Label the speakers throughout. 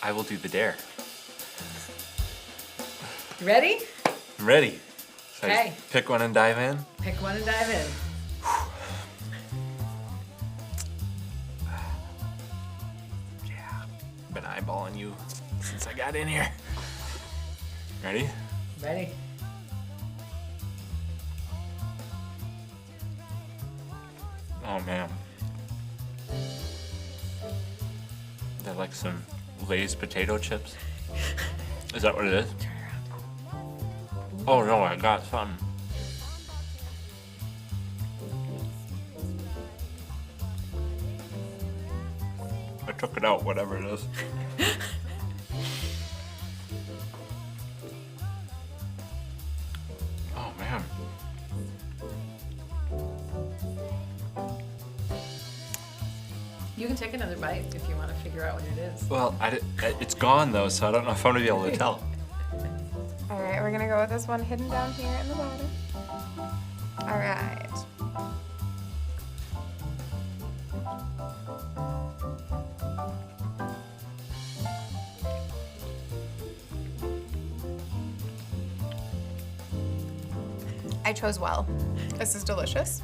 Speaker 1: I will do the dare.
Speaker 2: You ready?
Speaker 1: I'm ready. So I
Speaker 2: Okay.
Speaker 1: just pick one and dive in.
Speaker 2: Pick one and dive in.
Speaker 1: Yeah. Been eyeballing you since I got in here. Ready?
Speaker 2: Ready?
Speaker 1: Oh man. They're like some Lay's potato chips. Is that what it is?
Speaker 2: Turn around.
Speaker 1: Oh no, I got something. I took it out, whatever it is. Oh man.
Speaker 2: You can take another bite if you want to figure out what it is.
Speaker 1: Well, it's gone though, so I don't know if I'm gonna be able to tell.
Speaker 3: All right, we're gonna go with this one hidden down here in the bottom. All right. I chose well. This is delicious.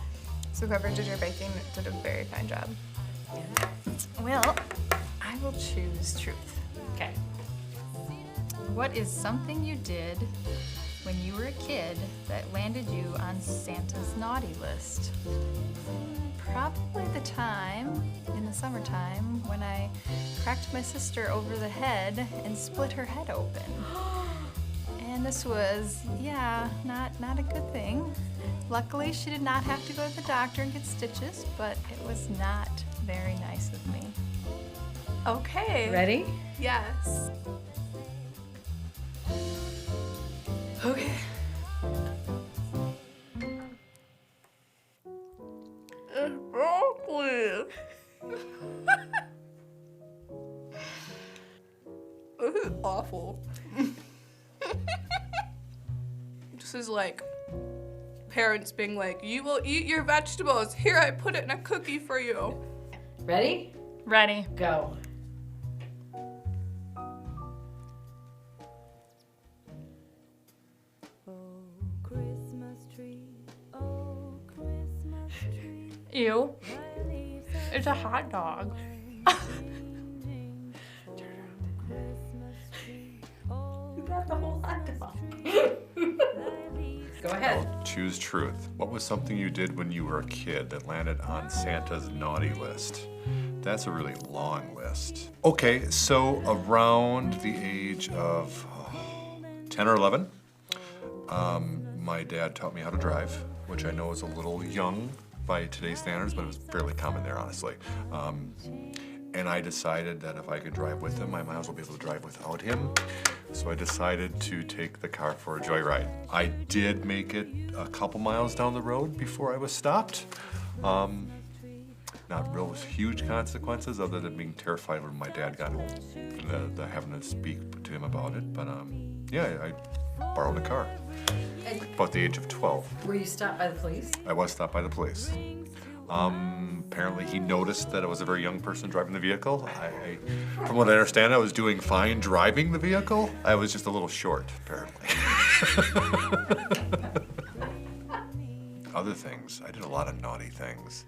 Speaker 3: So whoever did your baking did a very fine job.
Speaker 4: Well, I will choose truth.
Speaker 2: Okay.
Speaker 4: What is something you did when you were a kid that landed you on Santa's naughty list? Probably the time in the summertime when I cracked my sister over the head and split her head open. And this was, yeah, not a good thing. Luckily, she did not have to go to the doctor and get stitches, but it was not very nice of me.
Speaker 3: Okay.
Speaker 2: Ready?
Speaker 3: Yes.
Speaker 2: Okay.
Speaker 3: It's broccoli. This is awful. This is like parents being like, you will eat your vegetables. Here, I put it in a cookie for you.
Speaker 2: Ready?
Speaker 4: Ready.
Speaker 2: Go.
Speaker 4: Ew. It's a hot dog.
Speaker 2: You got the whole hot dog. Go ahead.
Speaker 5: I'll choose truth. What was something you did when you were a kid that landed on Santa's naughty list? That's a really long list. Okay, so around the age of 10 or 11, my dad taught me how to drive, which I know is a little young by today's standards, but it was fairly common there, honestly. And I decided that if I could drive with him, I might as well be able to drive without him. So I decided to take the car for a joyride. I did make it a couple miles down the road before I was stopped. Not real huge consequences other than being terrified when my dad got home and the having to speak to him about it. But yeah, I borrowed a car about the age of 12.
Speaker 2: Were you stopped by the police?
Speaker 5: I was stopped by the police. Apparently he noticed that I was a very young person driving the vehicle. From what I understand, I was doing fine driving the vehicle. I was just a little short, apparently. Other things, I did a lot of naughty things.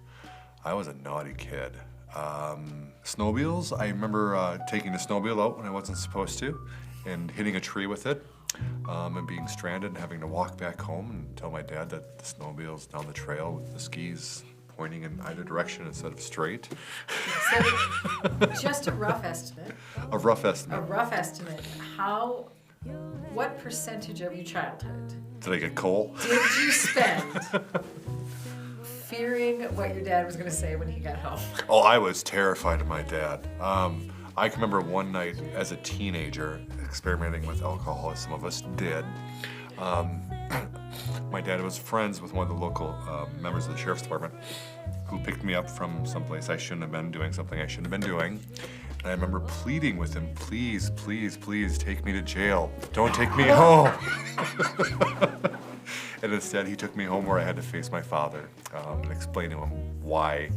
Speaker 5: I was a naughty kid. Snowmobiles, I remember taking the snowmobile out when I wasn't supposed to and hitting a tree with it. And being stranded and having to walk back home and tell my dad that the snowmobile's down the trail with the skis pointing in either direction instead of straight.
Speaker 2: So, just a rough estimate.
Speaker 5: A rough estimate.
Speaker 2: A rough estimate. What percentage of your childhood
Speaker 5: Did I get coal?
Speaker 2: did you spend fearing what your dad was going to say when he got home?
Speaker 5: Oh, I was terrified of my dad. I can remember one night as a teenager experimenting with alcohol, as some of us did. My dad was friends with one of the local members of the sheriff's department who picked me up from someplace I shouldn't have been doing something I shouldn't have been doing. And I remember pleading with him, please, please, please take me to jail. Don't take me home. And instead he took me home where I had to face my father and explain to him why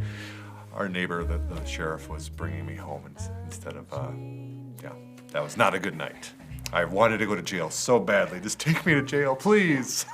Speaker 5: our neighbor, the sheriff, was bringing me home instead of, That was not a good night. I wanted to go to jail so badly. Just take me to jail, please.